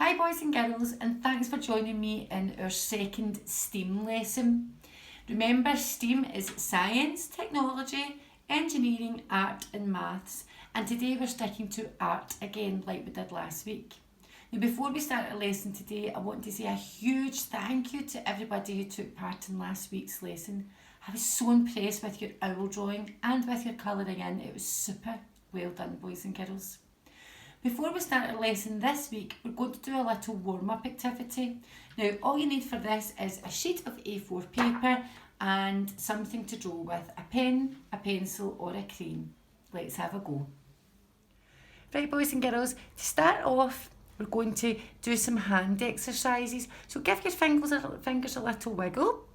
Hi boys and girls, and thanks for joining me in our second STEAM lesson. Remember, STEAM is science, technology, engineering, art and maths, and today we're sticking to art again like we did last week. Now before we start our lesson today, I want to say a huge thank you to everybody who took part in last week's lesson. I was so impressed with your owl drawing and with your colouring in. It was super well done, boys and girls. Before we start our lesson this week, we're going to do a little warm-up activity. Now, all you need for this is a sheet of A4 paper and something to draw with, a pen, a pencil or a crayon. Let's have a go. Right, boys and girls, to start off, we're going to do some hand exercises. So give your fingers a little wiggle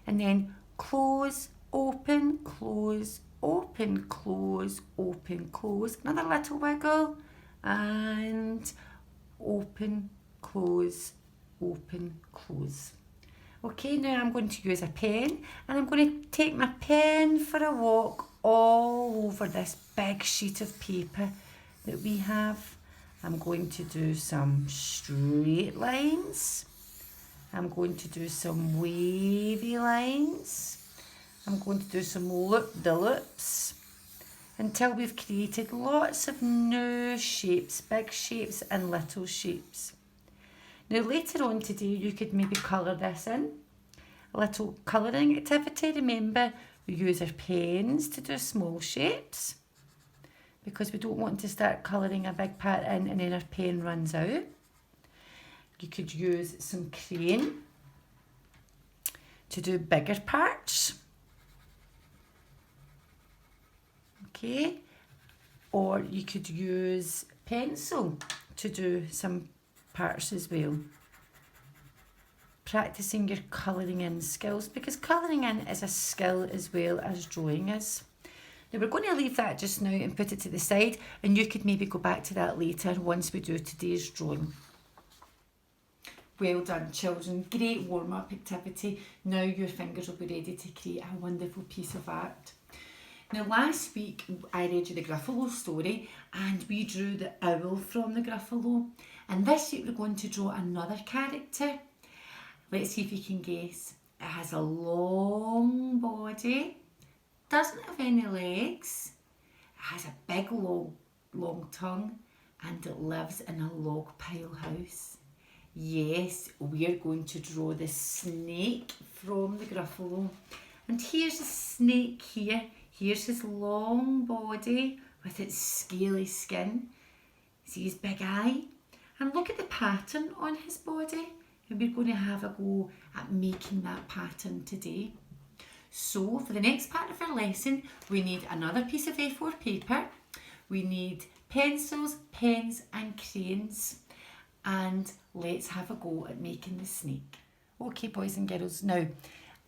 and then close, open, close, open, close, open, close. Another little wiggle. And open, close, open, close. Okay, now I'm going to use a pen and I'm going to take my pen for a walk all over this big sheet of paper that we have. I'm going to do some straight lines. I'm going to do some wavy lines. I'm going to do some loop-de-loops. Until we've created lots of new shapes, big shapes and little shapes. Now later on today you could maybe colour this in. A little colouring activity. Remember, we use our pens to do small shapes because we don't want to start colouring a big part in and then our pen runs out. You could use some crayon to do bigger parts. Okay, or you could use pencil to do some parts as well. Practicing your colouring in skills, because colouring in is a skill as well as drawing is. Now we're going to leave that just now and put it to the side, and you could maybe go back to that later once we do today's drawing. Well done, children. Great warm-up activity. Now your fingers will be ready to create a wonderful piece of art. Now last week I read you the Gruffalo story and we drew the owl from the Gruffalo, and this week we're going to draw another character. Let's see if you can guess. It has a long body, doesn't have any legs, it has a big long tongue and it lives in a log pile house. Yes, we're going to draw the snake from the Gruffalo, and here's the snake here. Here's his long body with its scaly skin. See his big eye? And look at the pattern on his body. And we're going to have a go at making that pattern today. So for the next part of our lesson, we need another piece of A4 paper. We need pencils, pens and crayons. And let's have a go at making the snake. Okay, boys and girls, now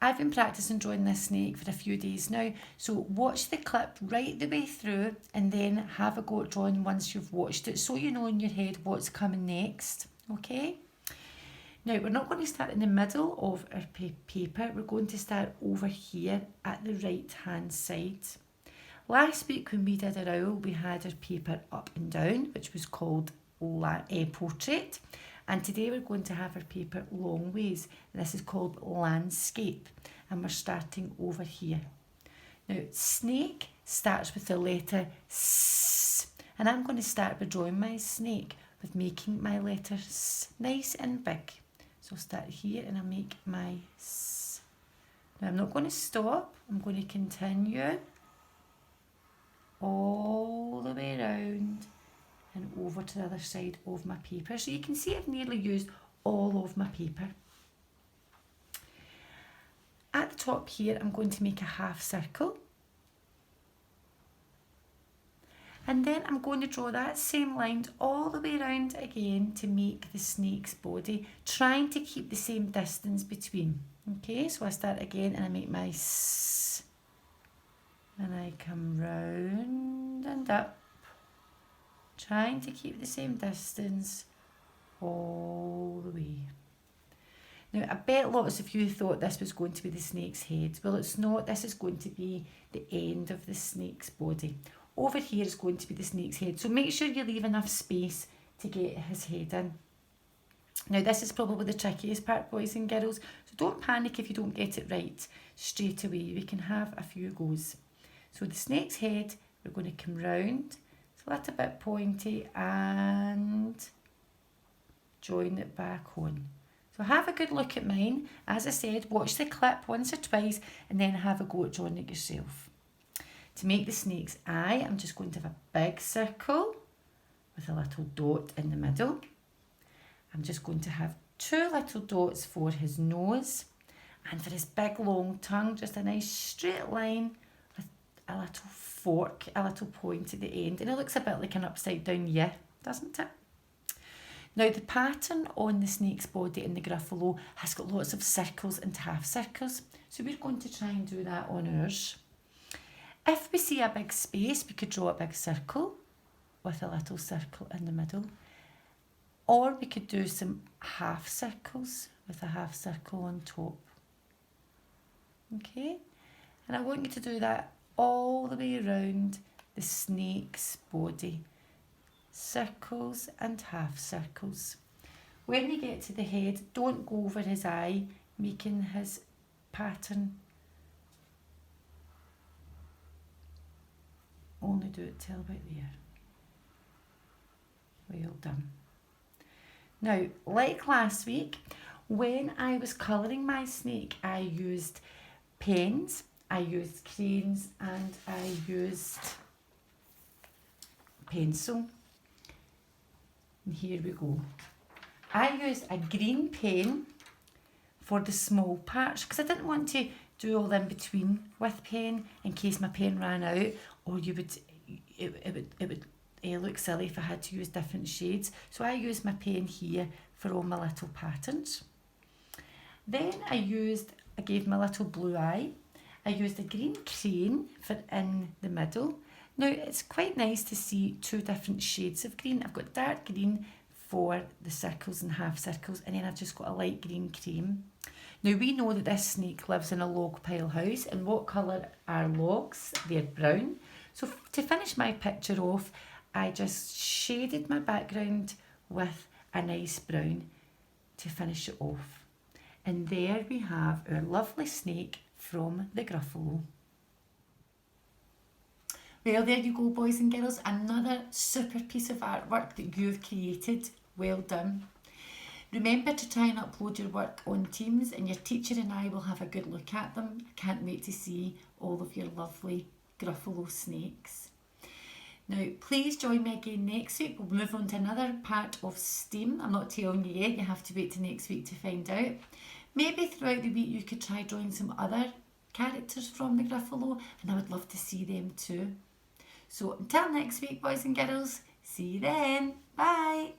I've been practicing drawing this snake for a few days now, so watch the clip right the way through and then have a go at drawing once you've watched it, so you know in your head what's coming next, okay? Now we're not going to start in the middle of our paper, we're going to start over here at the right hand side. Last week when we did our owl, we had our paper up and down, which was called portrait. And today we're going to have our paper long ways. This is called landscape. And we're starting over here. Now, snake starts with the letter S. And I'm going to start by drawing my snake with making my letter S nice and big. So I'll start here and I'll make my S. Now I'm not going to stop. I'm going to continue all the way around and over to the other side of my paper. So you can see I've nearly used all of my paper. At the top here, I'm going to make a half circle. And then I'm going to draw that same line all the way around again to make the snake's body, trying to keep the same distance between. Okay, so I start again and I make my S. And I come round and up, trying to keep the same distance all the way. Now, I bet lots of you thought this was going to be the snake's head. Well, it's not. This is going to be the end of the snake's body. Over here is going to be the snake's head. So make sure you leave enough space to get his head in. Now this is probably the trickiest part, boys and girls, so don't panic if you don't get it right straight away. We can have a few goes. So the snake's head, we're going to come round, it's a little bit pointy, and join it back on. So have a good look at mine. As I said, watch the clip once or twice and then have a go at drawing it yourself. To make the snake's eye, I'm just going to have a big circle with a little dot in the middle. I'm just going to have 2 little dots for his nose, and for his big long tongue, just a nice straight line with a little fork, a little point at the end, and it looks a bit like an upside down yeah, doesn't it? Now the pattern on the snake's body in the Gruffalo has got lots of circles and half circles, so we're going to try and do that on ours. If we see a big space, we could draw a big circle with a little circle in the middle, or we could do some half circles with a half circle on top. Okay, and I want you to do that all the way around the snake's body. Circles and half circles. When you get to the head, don't go over his eye, making his pattern. Only do it till about there. Well done. Now, like last week, when I was colouring my snake, I used pens, I used crayons, and I used pencil. And here we go. I used a green pen for the small parts because I didn't want to do all in between with pen in case my pen ran out, or it would look silly if I had to use different shades. So I used my pen here for all my little patterns. Then I gave my little blue eye. I used a green crayon for in the middle. Now it's quite nice to see 2 different shades of green. I've got dark green for the circles and half circles, and then I've just got a light green cream. Now we know that this snake lives in a log pile house, and what colour are logs? They're brown. So to finish my picture off, I just shaded my background with a nice brown to finish it off. And there we have our lovely snake from the Gruffalo. Well, there you go, boys and girls, another super piece of artwork that you've created. Well done. Remember to try and upload your work on Teams, and your teacher and I will have a good look at them. Can't wait to see all of your lovely Gruffalo snakes. Now, please join me again next week. We'll move on to another part of STEAM. I'm not telling you yet. You have to wait till next week to find out. Maybe throughout the week you could try drawing some other characters from the Gruffalo, and I would love to see them too. So until next week, boys and girls, see you then. Bye.